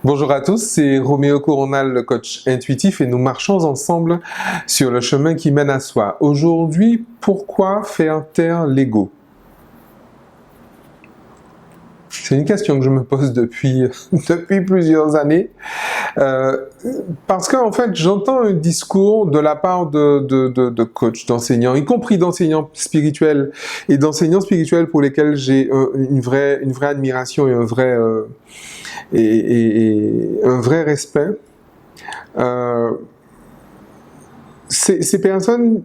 Bonjour à tous, c'est Roméo Coronal, le coach intuitif, et nous marchons ensemble sur le chemin qui mène à soi. Aujourd'hui, pourquoi faire taire l'ego? C'est une question que je me pose depuis plusieurs années, parce qu'en fait, j'entends un discours de la part de coachs, d'enseignants, y compris d'enseignants spirituels et d'enseignants spirituels pour lesquels j'ai une vraie admiration et un vrai respect. Ces personnes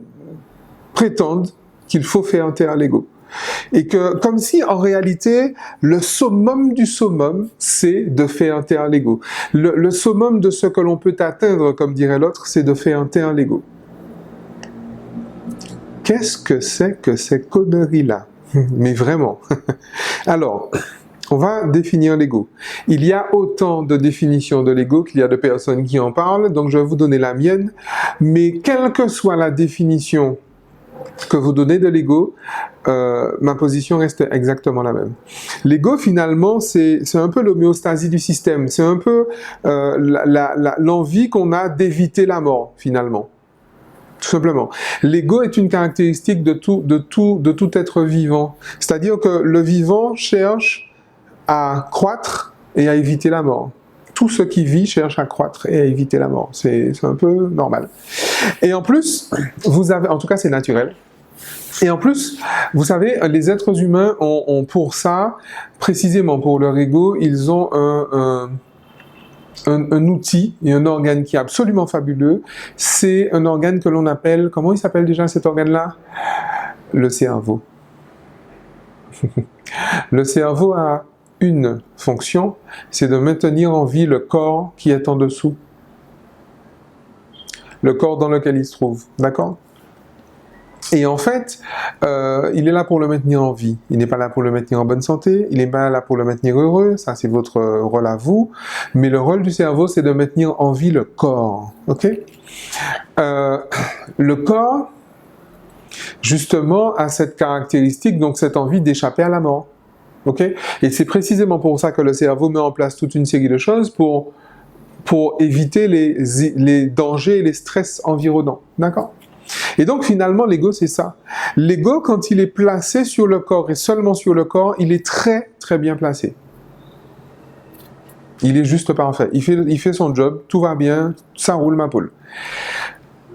prétendent qu'il faut faire taire l'ego. Et que, comme si en réalité, le summum du summum, c'est de faire taire l'ego. Le summum de ce que l'on peut atteindre, comme dirait l'autre, c'est de faire taire l'ego. Qu'est-ce que c'est que ces conneries-là? Mais vraiment. Alors, on va définir l'ego. Il y a autant de définitions de l'ego qu'il y a de personnes qui en parlent, donc je vais vous donner la mienne. Mais quelle que soit la définition que vous donnez de l'ego, ma position reste exactement la même. L'ego, finalement, c'est un peu l'homéostasie du système. C'est un peu l'envie qu'on a d'éviter la mort, finalement. Tout simplement. L'ego est une caractéristique de tout être vivant. C'est-à-dire que le vivant cherche à croître et à éviter la mort. Tout ce qui vit cherche à croître et à éviter la mort. C'est un peu normal. Et en plus, en tout cas c'est naturel. Et en plus, vous savez, les êtres humains ont pour ça, précisément pour leur ego, ils ont un outil et un organe qui est absolument fabuleux. C'est un organe que l'on appelle, comment il s'appelle déjà cet organe-là? Le cerveau. Le cerveau a une fonction, c'est de maintenir en vie le corps qui est en dessous. Le corps dans lequel il se trouve, d'accord? Et en fait, il est là pour le maintenir en vie. Il n'est pas là pour le maintenir en bonne santé, il n'est pas là pour le maintenir heureux, ça c'est votre rôle à vous. Mais le rôle du cerveau, c'est de maintenir en vie le corps, ok? Le corps, justement, a cette caractéristique, donc cette envie d'échapper à la mort. Okay? Et c'est précisément pour ça que le cerveau met en place toute une série de choses pour éviter les dangers et les stress environnants. D'accord? Et donc finalement, l'ego, c'est ça. L'ego, quand il est placé sur le corps et seulement sur le corps, il est très très bien placé. Il est juste parfait. Il fait son job, tout va bien, ça roule ma poule.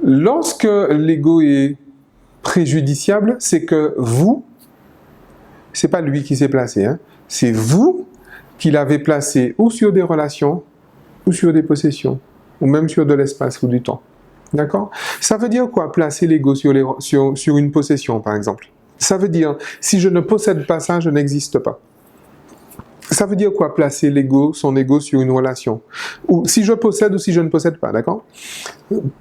Lorsque l'ego est préjudiciable, c'est que vous, c'est pas lui qui s'est placé, hein. C'est vous qui l'avez placé ou sur des relations, ou sur des possessions, ou même sur de l'espace ou du temps. D'accord? Ça veut dire quoi, placer l'ego sur une possession, par exemple? Ça veut dire, si je ne possède pas ça, je n'existe pas. Ça veut dire quoi, placer son ego sur une relation? Ou si je possède ou si je ne possède pas, d'accord?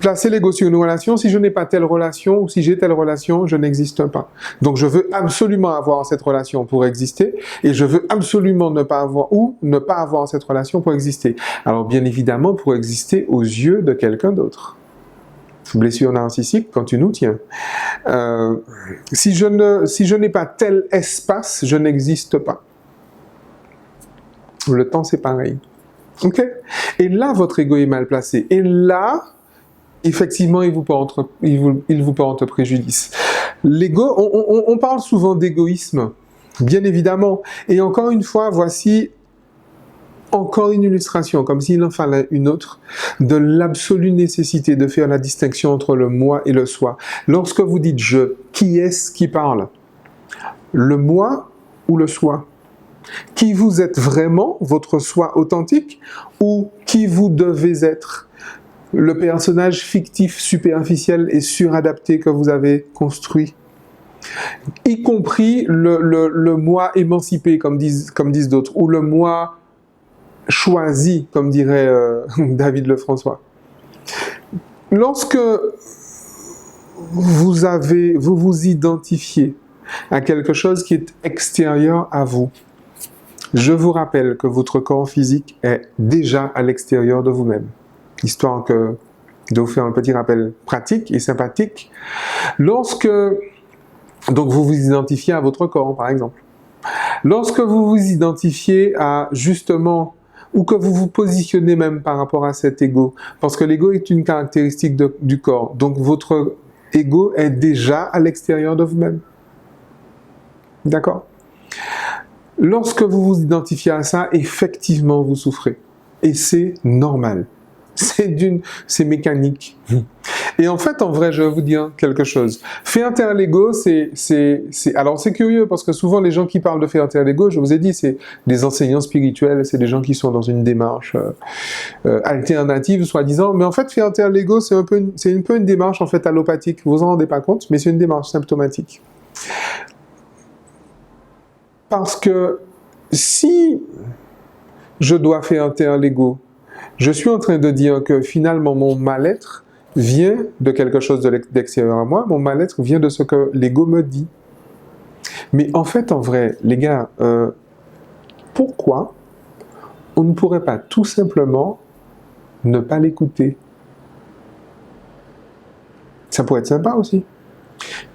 Placer l'ego sur une relation, si je n'ai pas telle relation ou si j'ai telle relation, je n'existe pas. Donc je veux absolument avoir cette relation pour exister et je veux absolument ne pas avoir cette relation pour exister. Alors bien évidemment pour exister aux yeux de quelqu'un d'autre. Blessure narcissique quand tu nous tiens. Si je n'ai pas tel espace, je n'existe pas. Le temps, c'est pareil. Ok? Et là, votre ego est mal placé. Et là, effectivement, il vous porte préjudice. L'ego, on parle souvent d'égoïsme, bien évidemment. Et encore une fois, voici encore une illustration, comme s'il en fallait une autre, de l'absolue nécessité de faire la distinction entre le moi et le soi. Lorsque vous dites « je », qui est-ce qui parle? Le moi ou le soi? Qui vous êtes vraiment, votre soi authentique, ou qui vous devez être, le personnage fictif, superficiel et suradapté que vous avez construit, y compris le moi émancipé, comme disent d'autres, ou le moi choisi, comme dirait David Lefrançois. Lorsque vous vous identifiez à quelque chose qui est extérieur à vous, je vous rappelle que votre corps physique est déjà à l'extérieur de vous-même. Histoire de vous faire un petit rappel pratique et sympathique. Lorsque donc vous vous identifiez à votre corps, par exemple. Lorsque vous vous identifiez à justement ou que vous vous positionnez même par rapport à cet ego. Parce que l'ego est une caractéristique du corps. Donc votre ego est déjà à l'extérieur de vous-même. D'accord? Lorsque vous vous identifiez à ça, effectivement, vous souffrez. Et c'est normal. C'est mécanique. Et en fait, en vrai, je vais vous dire quelque chose. Faire taire l'ego, alors c'est curieux parce que souvent les gens qui parlent de faire taire l'ego, je vous ai dit, c'est des enseignants spirituels, c'est des gens qui sont dans une démarche alternative, soi-disant. Mais en fait, faire taire l'ego, c'est un peu une démarche en fait allopathique. Vous vous en rendez pas compte, mais c'est une démarche symptomatique. Parce que si je dois faire taire l'ego, je suis en train de dire que finalement mon mal-être vient de quelque chose d'extérieur à moi, mon mal-être vient de ce que l'ego me dit. Mais en fait, en vrai, les gars, pourquoi on ne pourrait pas tout simplement ne pas l'écouter? Ça pourrait être sympa aussi.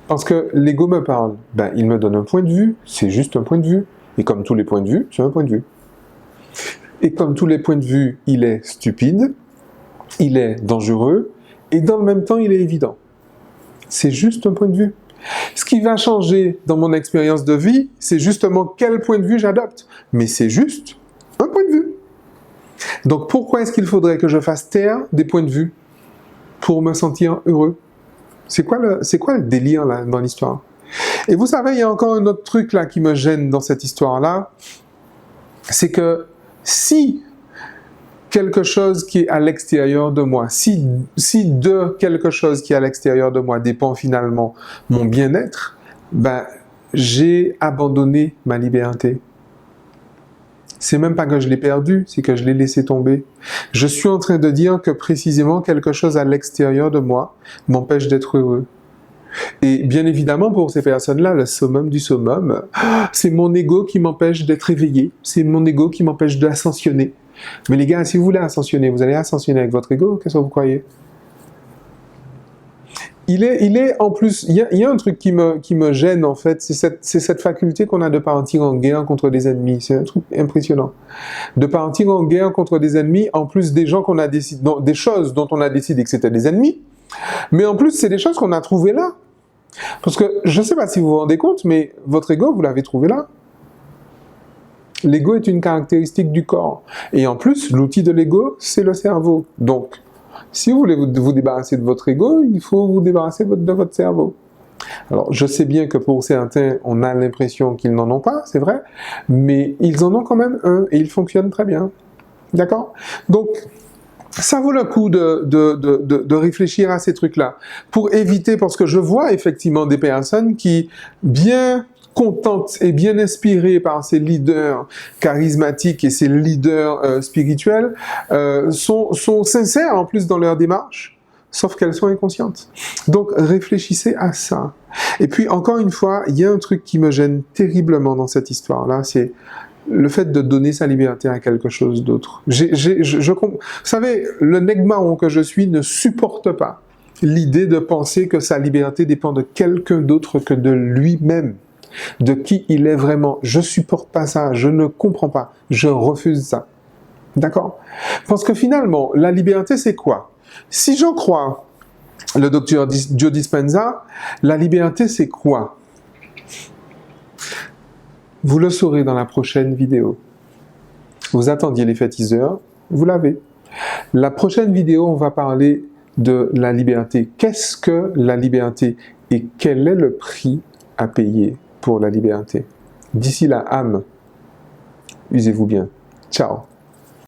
Parce que l'ego me parle, ben, il me donne un point de vue, c'est juste un point de vue. Et comme tous les points de vue, c'est un point de vue. Et comme tous les points de vue, il est stupide, il est dangereux, et dans le même temps, il est évident. C'est juste un point de vue. Ce qui va changer dans mon expérience de vie, c'est justement quel point de vue j'adopte. Mais c'est juste un point de vue. Donc pourquoi est-ce qu'il faudrait que je fasse taire des points de vue pour me sentir heureux? C'est quoi le délire là dans l'histoire? Et vous savez, il y a encore un autre truc là qui me gêne dans cette histoire-là, c'est que si quelque chose qui est à l'extérieur de moi, si de quelque chose qui est à l'extérieur de moi dépend finalement mon bien-être, ben, j'ai abandonné ma liberté. C'est même pas que je l'ai perdu, c'est que je l'ai laissé tomber. Je suis en train de dire que précisément quelque chose à l'extérieur de moi m'empêche d'être heureux. Et bien évidemment, pour ces personnes-là, le summum du summum, c'est mon ego qui m'empêche d'être éveillé, c'est mon ego qui m'empêche d'ascensionner. Mais les gars, si vous voulez ascensionner, vous allez ascensionner avec votre ego, qu'est-ce que vous croyez? Il est en plus, il y a un truc qui me gêne en fait, c'est cette faculté qu'on a de partir en guerre contre des ennemis. C'est un truc impressionnant. De partir en guerre contre des ennemis, en plus des gens qu'on a décidé, des choses dont on a décidé que c'était des ennemis, mais en plus c'est des choses qu'on a trouvées là. Parce que je ne sais pas si vous vous rendez compte, mais votre ego, vous l'avez trouvé là. L'ego est une caractéristique du corps. Et en plus, l'outil de l'ego, c'est le cerveau. Donc, si vous voulez vous débarrasser de votre ego, il faut vous débarrasser de votre cerveau. Alors, je sais bien que pour certains, on a l'impression qu'ils n'en ont pas, c'est vrai, mais ils en ont quand même un, et il fonctionne très bien. D'accord? Donc, ça vaut le coup de réfléchir à ces trucs-là, pour éviter, parce que je vois effectivement des personnes qui, bien contentes et bien inspirées par ces leaders charismatiques et ces leaders spirituels, sont sincères en plus dans leur démarche, sauf qu'elles sont inconscientes. Donc réfléchissez à ça. Et puis encore une fois, il y a un truc qui me gêne terriblement dans cette histoire-là, c'est le fait de donner sa liberté à quelque chose d'autre. Vous savez, le nègre que je suis ne supporte pas l'idée de penser que sa liberté dépend de quelqu'un d'autre que de lui-même, de qui il est vraiment. Je supporte pas ça, je ne comprends pas, je refuse ça. D'accord? Parce que finalement, la liberté, c'est quoi? Si j'en crois le docteur Joe Dispenza, la liberté, c'est quoi? Vous le saurez dans la prochaine vidéo. Vous attendiez l'effet teaser, vous l'avez. La prochaine vidéo, on va parler de la liberté. Qu'est-ce que la liberté et quel est le prix à payer pour la liberté? D'ici là, âme, usez-vous bien. Ciao.